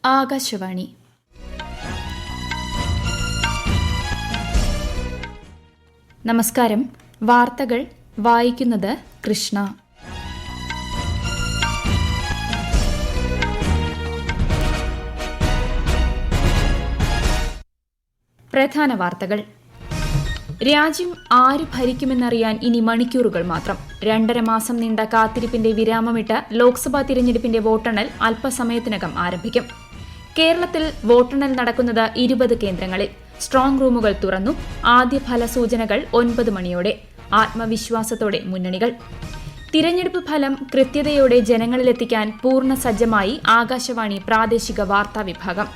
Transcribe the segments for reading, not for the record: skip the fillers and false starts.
ആകാശവാണി. നമസ്കാരം. വാർത്തകൾ വായിക്കുന്നത് കൃഷ്ണ. പ്രധാന വാർത്തകൾ. രാജ്യം ആര് ഭരിക്കുമെന്നറിയാൻ ഇനി മണിക്കൂറുകൾ മാത്രം. 2.5 മാസം നീണ്ട കാത്തിരിപ്പിന്റെ വിരാമമിട്ട് ലോക്സഭാ തിരഞ്ഞെടുപ്പിന്റെ വോട്ടെണ്ണൽ അല്പസമയത്തിനകം ആരംഭിക്കും. കേരളത്തിൽ വോട്ടെണ്ണൽ നടക്കുന്നത് 20 കേന്ദ്രങ്ങളിൽ. സ്ട്രോങ് റൂമുകൾ തുറന്നു. ആദ്യ ഫലസൂചനകൾ 9 മണിയോടെ. ആത്മവിശ്വാസത്തോടെ മുന്നണികൾ. തിരഞ്ഞെടുപ്പ് ഫലം കൃത്യതയോടെ ജനങ്ങളിലെത്തിക്കാൻ പൂർണ്ണ സജ്ജമായി ആകാശവാണി പ്രാദേശിക വാർത്താ വിഭാഗം.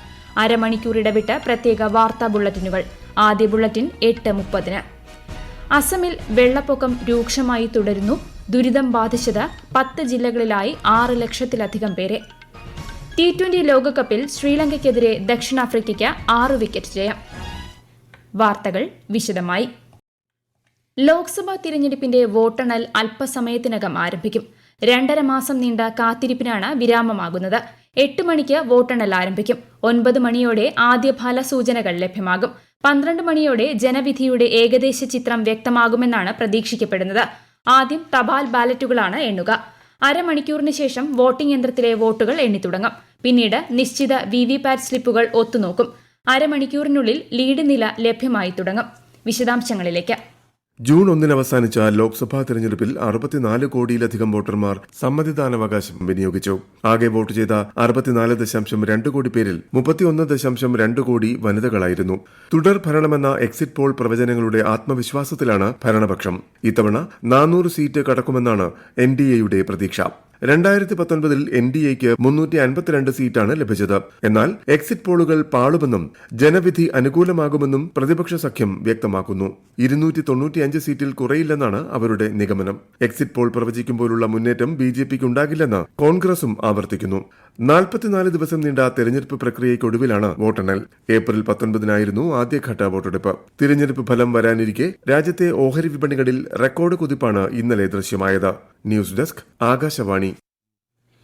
അരമണിക്കൂർ ഇടവിട്ട് പ്രത്യേക വാർത്താ ബുള്ളറ്റിനുകൾ. ആദ്യ ബുള്ളറ്റിൻ 8:30. അസമിൽ വെള്ളപ്പൊക്കം രൂക്ഷമായി തുടരുന്നു. ദുരിതം ബാധിച്ചത് 10 ജില്ലകളിലായി 6 ലക്ഷത്തിലധികം പേരെ. T20 ലോകകപ്പിൽ ശ്രീലങ്കയ്ക്കെതിരെ ദക്ഷിണാഫ്രിക്കയ്ക്ക് 6 വിക്കറ്റ് ജയം. വാർത്തകൾ വിശദമായി. ലോക്സഭാ തിരഞ്ഞെടുപ്പിന്റെ വോട്ടെണ്ണൽ അല്പസമയത്തിനകം ആരംഭിക്കും. 2.5 മാസം നീണ്ട കാത്തിരിപ്പിനാണ് വിരാമമാകുന്നത്. 8 മണിക്ക് വോട്ടെണ്ണൽ ആരംഭിക്കും. 9 മണിയോടെ ആദ്യ ഫലസൂചനകൾ ലഭ്യമാകും. 12 മണിയോടെ ജനവിധിയുടെ ഏകദേശ ചിത്രം വ്യക്തമാകുമെന്നാണ് പ്രതീക്ഷിക്കപ്പെടുന്നത്. ആദ്യം തപാൽ ബാലറ്റുകളാണ് എണ്ണുക. അരമണിക്കൂറിന് ശേഷം വോട്ടിംഗ് യന്ത്രത്തിലെ വോട്ടുകൾ എണ്ണിത്തുടങ്ങും. പിന്നീട് നിശ്ചിത വിവിപാറ്റ് സ്ലിപ്പുകൾ ഒത്തുനോക്കും. അരമണിക്കൂറിനുള്ളിൽ ലീഡ് നില ലഭ്യമായി തുടങ്ങും. വിശദാംശങ്ങളിലേക്ക്. ജൂൺ 1 അവസാനിച്ച ലോക്സഭാ തെരഞ്ഞെടുപ്പിൽ 64 കോടിയിലധികം വോട്ടർമാർ സമ്മതിദാനാവകാശം വിനിയോഗിച്ചു. ആകെ വോട്ട് ചെയ്ത 64.2 കോടി പേരിൽ 31.2 കോടി വനിതകളായിരുന്നു. തുടർ ഭരണമെന്ന എക്സിറ്റ് പോൾ പ്രവചനങ്ങളുടെ ആത്മവിശ്വാസത്തിലാണ് ഭരണപക്ഷം. ഇത്തവണ 400 സീറ്റ് കടക്കുമെന്നാണ് NDAയുടെ പ്രതീക്ഷ. 2019 NDAയ്ക്ക് 352 സീറ്റാണ് ലഭിച്ചത്. എന്നാൽ എക്സിറ്റ് പോളുകൾ പാളുമെന്നും ജനവിധി അനുകൂലമാകുമെന്നും പ്രതിപക്ഷ സഖ്യം വ്യക്തമാക്കുന്നു. 295 സീറ്റിൽ കുറയില്ലെന്നാണ് അവരുടെ നിഗമനം. എക്സിറ്റ് പോൾ പ്രവചിക്കുമ്പോഴുള്ള മുന്നേറ്റം BJPക്ക് ഉണ്ടാകില്ലെന്ന് കോൺഗ്രസും ആവർത്തിക്കുന്നു. 44 ദിവസം നീണ്ട തെരഞ്ഞെടുപ്പ് പ്രക്രിയയ്ക്കൊടുവിലാണ് വോട്ടെണ്ണൽ. ഏപ്രിൽ 19 ആദ്യഘട്ട വോട്ടെടുപ്പ്. തിരഞ്ഞെടുപ്പ് ഫലം വരാനിരിക്കെ രാജ്യത്തെ ഓഹരി വിപണികളിൽ റെക്കോർഡ് കുതിപ്പാണ് ഇന്നലെ ദൃശ്യമായത്. News desk, Akashvani.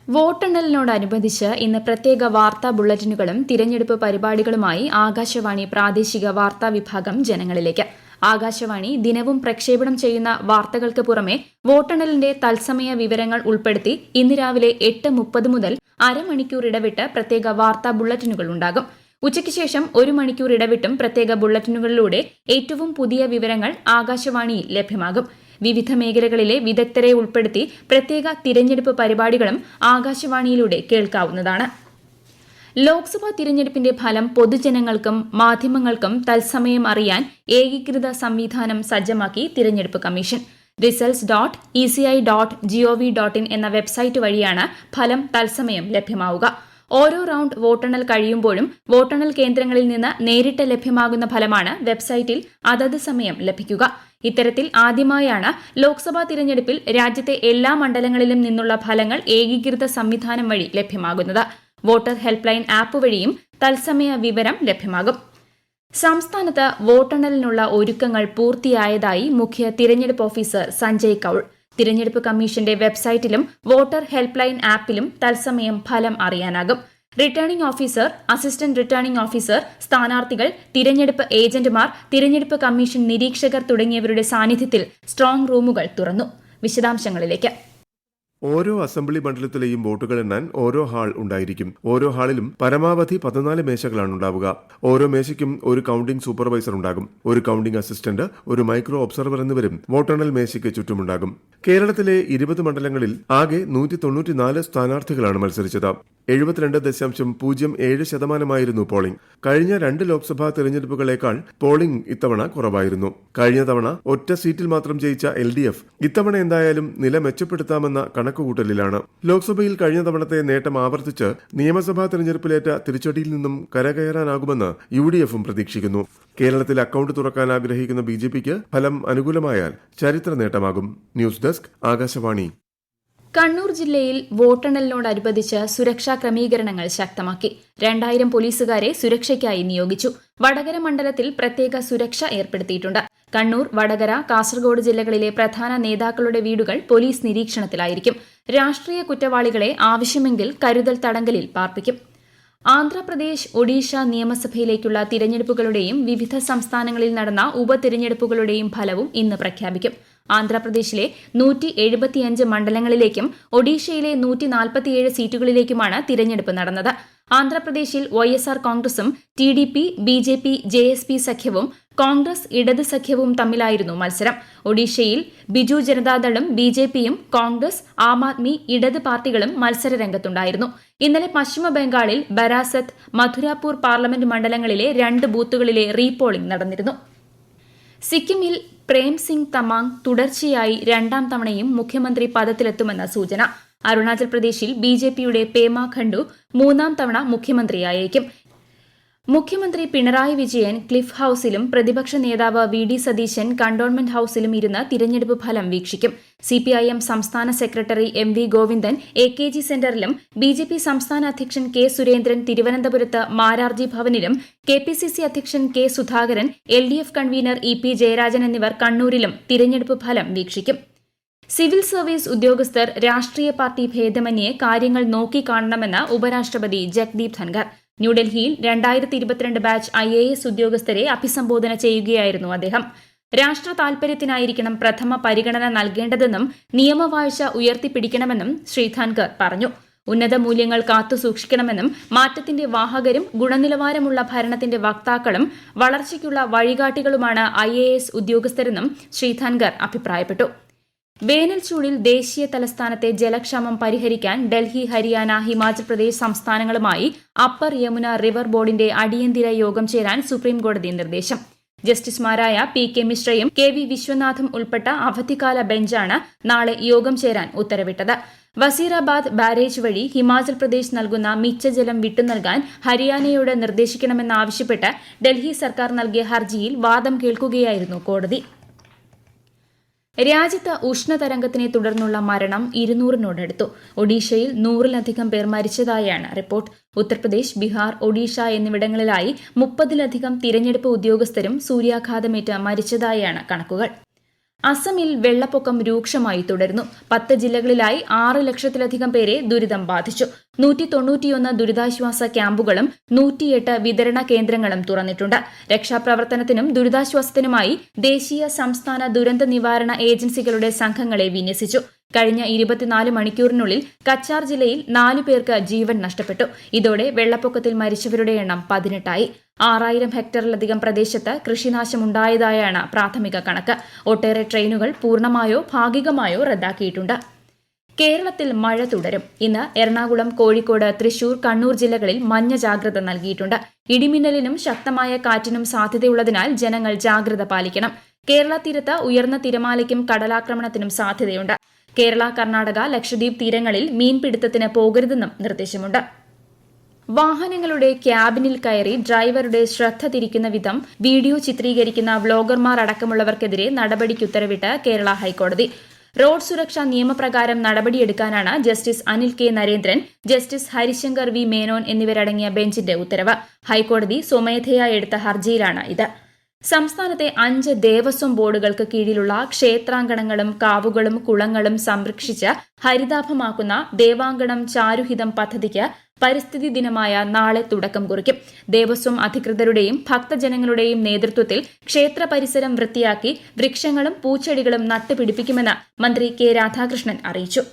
വോട്ടെണ്ണലിനോടനുബന്ധിച്ച് ഇന്ന് പ്രത്യേക വാർത്താ ബുള്ളറ്റിനുകളും തിരഞ്ഞെടുപ്പ് പരിപാടികളുമായി ആകാശവാണി പ്രാദേശിക വാർത്താ വിഭാഗം ജനങ്ങളിലേക്ക്. ആകാശവാണി ദിനവും പ്രക്ഷേപണം ചെയ്യുന്ന വാർത്തകൾക്ക് പുറമെ വോട്ടെണ്ണലിന്റെ തത്സമയ വിവരങ്ങൾ ഉൾപ്പെടുത്തി ഇന്ന് രാവിലെ 8:30 മുതൽ അരമണിക്കൂർ ഇടവിട്ട് പ്രത്യേക വാർത്താ ബുള്ളറ്റിനുകൾ ഉണ്ടാകും. ഉച്ചയ്ക്ക് ശേഷം 1 മണിക്കൂർ ഇടവിട്ടും പ്രത്യേക ബുള്ളറ്റിനുകളിലൂടെ ഏറ്റവും പുതിയ വിവരങ്ങൾ ആകാശവാണിയിൽ ലഭ്യമാകും. വിവിധ മേഖലകളിലെ വിദഗ്ധരെ ഉൾപ്പെടുത്തി പ്രത്യേക തിരഞ്ഞെടുപ്പ് പരിപാടികളും ആകാശവാണിയിലൂടെ കേൾക്കാവുന്നതാണ്. ലോക്സഭാ തിരഞ്ഞെടുപ്പിന്റെ ഫലം പൊതുജനങ്ങൾക്കും മാധ്യമങ്ങൾക്കും തത്സമയം അറിയാൻ ഏകീകൃത സംവിധാനം സജ്ജമാക്കി തിരഞ്ഞെടുപ്പ് കമ്മീഷൻ. results.eci.gov.in എന്ന വെബ്സൈറ്റ് വഴിയാണ് ഫലം തത്സമയം ലഭ്യമാവുക. ഓരോ റൌണ്ട് വോട്ടെണ്ണൽ കഴിയുമ്പോഴും വോട്ടെണ്ണൽ കേന്ദ്രങ്ങളിൽ നിന്ന് നേരിട്ട് ലഭ്യമാകുന്ന ഫലമാണ് വെബ്സൈറ്റിൽ അതത് സമയം ലഭിക്കുക. ഇത്തരത്തിൽ ആദ്യമായാണ് ലോക്സഭാ തിരഞ്ഞെടുപ്പിൽ രാജ്യത്തെ എല്ലാ മണ്ഡലങ്ങളിലും നിന്നുള്ള ഫലങ്ങൾ ഏകീകൃത സംവിധാനം വഴി ലഭ്യമാകുന്നത്. വോട്ടർ ഹെൽപ്പ് ലൈൻ ആപ്പ് വഴിയും തത്സമയ വിവരം ലഭ്യമാകും. സംസ്ഥാനത്ത് വോട്ടെണ്ണലിനുള്ള ഒരുക്കങ്ങൾ പൂർത്തിയായതായി മുഖ്യ തിരഞ്ഞെടുപ്പ് ഓഫീസർ സഞ്ജയ് കൌൾ. തിരഞ്ഞെടുപ്പ് കമ്മീഷന്റെ വെബ്സൈറ്റിലും വോട്ടർ ഹെൽപ്പ് ലൈൻ ആപ്പിലും തത്സമയം ഫലം അറിയാനാകും. Returning officer, assistant returning officer, സ്ഥാനാർത്ഥികൾ, തിരഞ്ഞെടുപ്പ് ഏജന്റുമാർ, തിരഞ്ഞെടുപ്പ് കമ്മീഷൻ നിരീക്ഷകർ തുടങ്ങിയവരുടെ സാന്നിധ്യത്തിൽ സ്ട്രോങ് റൂമുകൾ തുറന്നു. വിശദാംശങ്ങളിലേക്ക്. ഓരോ അസംബ്ലി മണ്ഡലത്തിലെയും വോട്ടുകൾ എണ്ണാൻ ഓരോ ഹാൾ ഉണ്ടായിരിക്കും. ഓരോ ഹാളിലും പരമാവധി 14 മേശകളാണ് ഉണ്ടാവുക. ഓരോ മേശയ്ക്കും ഒരു കൌണ്ടിംഗ് സൂപ്പർവൈസർ ഉണ്ടാകും. ഒരു കൌണ്ടിംഗ് അസിസ്റ്റന്റ്, ഒരു മൈക്രോ ഒബ്സർവർ എന്നിവരും വോട്ടെണ്ണൽ മേശയ്ക്ക് ചുറ്റുമുണ്ടാകും. കേരളത്തിലെ 20 മണ്ഡലങ്ങളിൽ ആകെ 194 സ്ഥാനാർത്ഥികളാണ് മത്സരിച്ചത്. 72.07% പോളിംഗ്. കഴിഞ്ഞ 2 ലോക്സഭാ തെരഞ്ഞെടുപ്പുകളേക്കാൾ പോളിംഗ് ഇത്തവണ കുറവായിരുന്നു. കഴിഞ്ഞ തവണ ഒറ്റ സീറ്റിൽ മാത്രം ജയിച്ച LDF ഇത്തവണ എന്തായാലും നില മെച്ചപ്പെടുത്താമെന്ന കണക്കുകൂട്ടലിലാണ്. ലോക്സഭയിൽ കഴിഞ്ഞ തവണത്തെ നേട്ടം ആവർത്തിച്ച് നിയമസഭാ തെരഞ്ഞെടുപ്പിലേറ്റ തിരിച്ചടിയിൽ നിന്നും കരകയറാനാകുമെന്ന് UDFും പ്രതീക്ഷിക്കുന്നു. കേരളത്തിൽ അക്കൌണ്ട് തുറക്കാൻ ആഗ്രഹിക്കുന്ന BJPക്ക് ഫലം അനുകൂലമായാൽ ചരിത്ര നേട്ടമാകും. News desk, Akashvani. കണ്ണൂർ ജില്ലയിൽ വോട്ടെണ്ണലിനോടനുബന്ധിച്ച് സുരക്ഷാ ക്രമീകരണങ്ങൾ ശക്തമാക്കി. 2000 പോലീസുകാരെ സുരക്ഷയ്ക്കായി നിയോഗിച്ചു. വടകര മണ്ഡലത്തിൽ പ്രത്യേക സുരക്ഷ ഏർപ്പെടുത്തിയിട്ടുണ്ട്. കണ്ണൂർ, വടകര, കാസർഗോഡ് ജില്ലകളിലെ പ്രധാന നേതാക്കളുടെ വീടുകൾ പോലീസ് നിരീക്ഷണത്തിലായിരിക്കും. രാഷ്ട്രീയ കുറ്റവാളികളെ ആവശ്യമെങ്കിൽ കരുതൽ തടങ്കലിൽ പാർപ്പിക്കും. ആന്ധ്രാപ്രദേശ്, ഒഡീഷ നിയമസഭയിലേക്കുള്ള തിരഞ്ഞെടുപ്പുകളുടെയും വിവിധ സംസ്ഥാനങ്ങളിൽ നടന്ന ഉപതിരഞ്ഞെടുപ്പുകളുടെയും ഫലവും ഇന്ന് പ്രഖ്യാപിക്കും. ആന്ധ്രാപ്രദേശിലെ 175 മണ്ഡലങ്ങളിലേക്കും ഒഡീഷയിലെ 147 സീറ്റുകളിലേക്കുമാണ് തിരഞ്ഞെടുപ്പ് നടന്നത്. ആന്ധ്രാപ്രദേശിൽ YSR കോൺഗ്രസും TDP, BJP, JSP സഖ്യവും കോൺഗ്രസ് ഇടത് സഖ്യവും തമ്മിലായിരുന്നു മത്സരം. ഒഡീഷയിൽ ബിജു ജനതാദളും BJPയും കോൺഗ്രസ്, ആം ആദ്മി, ഇടത് പാർട്ടികളും മത്സരരംഗത്തുണ്ടായിരുന്നു. ഇന്നലെ പശ്ചിമബംഗാളിൽ ബരാസത്ത്, മധുരാപൂർ പാർലമെന്റ് മണ്ഡലങ്ങളിലെ 2 ബൂത്തുകളിലെ റീപോളിംഗ് നടന്നിരുന്നു. സിക്കിമിൽ പ്രേം സിംഗ് തമാങ് തുടർച്ചയായി 2ാം തവണയും മുഖ്യമന്ത്രി പദത്തിലെത്തുമെന്ന സൂചന. അരുണാചൽ പ്രദേശിൽ BJPയുടെ പേമ ഖണ്ഡു 3ാം തവണ മുഖ്യമന്ത്രിയായേക്കും. മുഖ്യമന്ത്രി പിണറായി വിജയൻ ക്ലിഫ് ഹൌസിലും പ്രതിപക്ഷ നേതാവ് VD സതീശൻ കണ്ടോൺമെന്റ് ഹൌസിലും ഇരുന്ന് തിരഞ്ഞെടുപ്പ് ഫലം വീക്ഷിക്കും. CPIM സംസ്ഥാന secretary MV Govindan AKG സെന്ററിലും BJP സംസ്ഥാന അധ്യക്ഷൻ K സുരേന്ദ്രൻ തിരുവനന്തപുരത്ത് മാരാർജി ഭവനിലും KPCC അധ്യക്ഷൻ K Sudhakaran, LDF convener EP Jayarajan എന്നിവർ കണ്ണൂരിലും തിരഞ്ഞെടുപ്പ് ഫലം വീക്ഷിക്കും. സിവിൽ സർവീസ് ഉദ്യോഗസ്ഥർ രാഷ്ട്രീയ പാർട്ടി ഭേദമന്യേ കാര്യങ്ങൾ നോക്കിക്കാണണമെന്ന് ഉപരാഷ്ട്രപതി ജഗ്ദീപ് ധൻഖർ. ന്യൂഡൽഹിയിൽ 2022 ബാച്ച് IAS ഉദ്യോഗസ്ഥരെ അഭിസംബോധന ചെയ്യുകയായിരുന്നു അദ്ദേഹം. രാഷ്ട്ര താൽപര്യത്തിനായിരിക്കണം പ്രഥമ പരിഗണന നൽകേണ്ടതെന്നും നിയമവാഴ്ച ഉയർത്തിപ്പിടിക്കണമെന്നും ശ്രീ ധൻഖർ പറഞ്ഞു. ഉന്നത മൂല്യങ്ങൾ കാത്തുസൂക്ഷിക്കണമെന്നും മാറ്റത്തിന്റെ വാഹകരും ഗുണനിലവാരമുള്ള ഭരണത്തിന്റെ വക്താക്കളും വളർച്ചയ്ക്കുള്ള വഴികാട്ടികളുമാണ് IAS ഉദ്യോഗസ്ഥരെന്നും ശ്രീ ധൻഖർ അഭിപ്രായപ്പെട്ടു. വേനൽ ചൂടിൽ ദേശീയ തലസ്ഥാനത്തെ ജലക്ഷാമം പരിഹരിക്കാൻ ഡൽഹി, ഹരിയാന, ഹിമാചൽ പ്രദേശ് സംസ്ഥാനങ്ങളുമായി അപ്പർ യമുന റിവർ ബോർഡിന്റെ അടിയന്തര യോഗം ചേരാൻ സുപ്രീംകോടതി നിർദ്ദേശം. ജസ്റ്റിസുമാരായ PK മിശ്രയും KV വിശ്വനാഥും ഉൾപ്പെട്ട അവധിക്കാല ബെഞ്ചാണ് നാളെ യോഗം ചേരാൻ ഉത്തരവിട്ടത്. വസീറാബാദ് ബാരേജ് വഴി ഹിമാചൽ പ്രദേശ് നൽകുന്ന മിച്ചജലം വിട്ടുനൽകാൻ ഹരിയാനയോട് നിർദ്ദേശിക്കണമെന്നാവശ്യപ്പെട്ട് ഡൽഹി സർക്കാർ നൽകിയ ഹർജിയിൽ വാദം കേൾക്കുകയായിരുന്നു കോടതി. രാജ്യത്ത് ഉഷ്ണതരംഗത്തിനെ തുടർന്നുള്ള മരണം 200-നോടടുത്തു. ഒഡീഷയിൽ 100-ലധികം പേർ മരിച്ചതായാണ് റിപ്പോർട്ട്. ഉത്തർപ്രദേശ്, ബീഹാർ, ഒഡീഷ എന്നിവിടങ്ങളിലായി 30-ലധികം തിരഞ്ഞെടുപ്പ് ഉദ്യോഗസ്ഥരും സൂര്യാഘാതമേറ്റ് മരിച്ചതായാണ് കണക്കുകൾ. അസമിൽ വെള്ളപ്പൊക്കം രൂക്ഷമായി തുടരുന്നു. 10 ജില്ലകളിലായി 6 ലക്ഷത്തിലധികം പേരെ ദുരിതം ബാധിച്ചു. 191 ദുരിതാശ്വാസ ക്യാമ്പുകളും 108 വിതരണ കേന്ദ്രങ്ങളും തുറന്നിട്ടുണ്ട്. രക്ഷാപ്രവർത്തനത്തിനും ദുരിതാശ്വാസത്തിനുമായി ദേശീയ, സംസ്ഥാന ദുരന്ത നിവാരണ ഏജൻസികളുടെ സംഘങ്ങളെ വിന്യസിച്ചു. കഴിഞ്ഞ 24 മണിക്കൂറിനുള്ളിൽ കച്ചാർ ജില്ലയിൽ 4 പേർക്ക് ജീവൻ നഷ്ടപ്പെട്ടു. ഇതോടെ വെള്ളപ്പൊക്കത്തിൽ മരിച്ചവരുടെ എണ്ണം 18ആയി. 6000 ഹെക്ടറിലധികം പ്രദേശത്ത് കൃഷിനാശമുണ്ടായതായാണ് പ്രാഥമിക കണക്ക്. ഒട്ടേറെ ട്രെയിനുകൾ പൂർണ്ണമായോ ഭാഗികമായോ റദ്ദാക്കിയിട്ടുണ്ട്. കേരളത്തിൽ മഴ തുടരും. ഇന്ന് എറണാകുളം, കോഴിക്കോട്, തൃശൂർ, കണ്ണൂർ ജില്ലകളിൽ മഞ്ഞ ജാഗ്രത നൽകിയിട്ടുണ്ട്. ഇടിമിന്നലിനും ശക്തമായ കാറ്റിനും സാധ്യതയുള്ളതിനാൽ ജനങ്ങൾ ജാഗ്രത പാലിക്കണം. കേരള തീരത്ത് ഉയർന്ന തിരമാലയ്ക്കും കടലാക്രമണത്തിനും സാധ്യതയുണ്ട്. കേരള, കർണാടക, ലക്ഷദ്വീപ് തീരങ്ങളിൽ മീൻപിടുത്തത്തിന് പോകരുതെന്നും നിർദ്ദേശമുണ്ട്. വാഹനങ്ങളുടെ ക്യാബിനിൽ കയറി ഡ്രൈവറുടെ ശ്രദ്ധ തിരിക്കുന്ന വിധം വീഡിയോ ചിത്രീകരിക്കുന്ന വ്ലോഗർമാർ അടക്കമുള്ളവർക്കെതിരെ നടപടിക്കുത്തരവിട്ട് കേരള ഹൈക്കോടതി. റോഡ് സുരക്ഷാ നിയമപ്രകാരം നടപടിയെടുക്കാനാണ് justice Anil K Narendran, justice Harishankar V Menon എന്നിവരടങ്ങിയ ബെഞ്ചിന്റെ ഉത്തരവ്. ഹൈക്കോടതി സ്വമേധയാ എടുത്ത ഹർജിയിലാണ് ഇത്. സംസ്ഥാനത്തെ 5 ദേവസ്വം ബോർഡുകൾക്ക് കീഴിലുള്ള ക്ഷേത്രാങ്കണങ്ങളും കാവുകളും കുളങ്ങളും സംരക്ഷിച്ച് ഹരിതാഭമാക്കുന്ന ദേവാങ്കണം ചാരുഹിതം പദ്ധതിക്ക് പരിസ്ഥിതി ദിനമായ നാളെ തുടക്കം കുറിക്കും. ദേവസ്വം അധികൃതരുടെയും ഭക്തജനങ്ങളുടെയും നേതൃത്വത്തിൽ ക്ഷേത്ര പരിസരം വൃത്തിയാക്കി വൃക്ഷങ്ങളും പൂച്ചെടികളും നട്ടുപിടിപ്പിക്കുമെന്ന് മന്ത്രി K രാധാകൃഷ്ണൻ അറിയിച്ചു.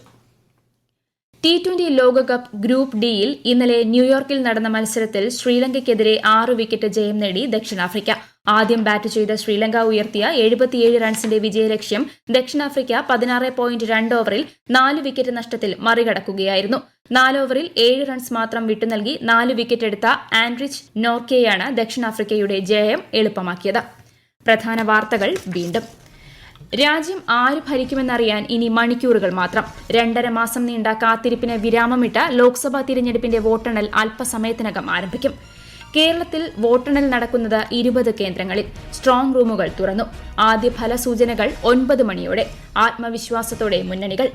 T20 ലോകകപ്പ് ഗ്രൂപ്പ് ഡിയിൽ ഇന്നലെ ന്യൂയോർക്കിൽ നടന്ന മത്സരത്തിൽ ശ്രീലങ്കയ്ക്കെതിരെ 6 വിക്കറ്റ് ജയം നേടി ദക്ഷിണാഫ്രിക്ക. ആദ്യം ബാറ്റ് ചെയ്ത ശ്രീലങ്ക ഉയർത്തിയ 77 റൺസിന്റെ വിജയലക്ഷ്യം ദക്ഷിണാഫ്രിക്ക 16.2 ഓവറിൽ 4 വിക്കറ്റ് നഷ്ടത്തിൽ മറികടക്കുകയായിരുന്നു. 4 ഓവറിൽ 7 റൺസ് മാത്രം വിട്ടുനൽകി 4 വിക്കറ്റ് എടുത്ത ആൻഡ്രിച്ച് നോർക്കെയാണ് ദക്ഷിണാഫ്രിക്കയുടെ ജയം എളുപ്പമാക്കിയത്. പ്രധാന വാർത്തകൾ വീണ്ടും. രാജ്യം ആര് ഭരിക്കുമെന്നറിയാൻ ഇനി മണിക്കൂറുകൾ മാത്രം. 2.5 മാസം നീണ്ട കാത്തിരിപ്പിന് വിരാമമിട്ട ലോക്സഭാ തിരഞ്ഞെടുപ്പിന്റെ വോട്ടെണ്ണൽ അല്പസമയത്തിനകം ആരംഭിക്കും. കേരളത്തിൽ വോട്ടെണ്ണൽ നടക്കുന്നത് 20 കേന്ദ്രങ്ങളിൽ. സ്ട്രോങ് റൂമുകൾ തുറന്നു. ആദ്യ ഫലസൂചനകൾ 9 മണിയോടെ. ആത്മവിശ്വാസത്തോടെ മുന്നണികൾ.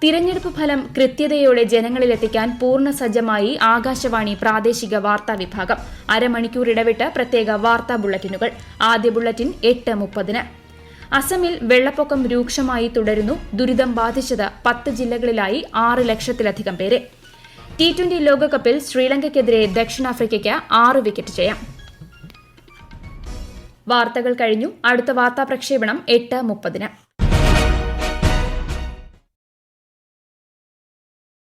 തിരഞ്ഞെടുപ്പ് ഫലം കൃത്യതയോടെ ജനങ്ങളിലെത്തിക്കാൻ പൂർണ്ണ സജ്ജമായി ആകാശവാണി പ്രാദേശിക വാർത്താ വിഭാഗം. അരമണിക്കൂർ ഇടവിട്ട് പ്രത്യേക വാർത്താ ബുള്ളറ്റിനുകൾ. ആദ്യ ബുള്ളറ്റിൻ 8:30. അസമിൽ വെള്ളപ്പൊക്കം രൂക്ഷമായി തുടരുന്നു. ദുരിതം ബാധിച്ചത് 10 ജില്ലകളിലായി 6 ലക്ഷത്തിലധികം പേരെ. T20 ലോകകപ്പിൽ ശ്രീലങ്കയ്ക്കെതിരെ ദക്ഷിണാഫ്രിക്കയ്ക്ക് 6 വിക്കറ്റ് ജയം. വാർത്തകൾ കഴിഞ്ഞു. അടുത്ത വാർത്താ പ്രക്ഷേപണം 8:30.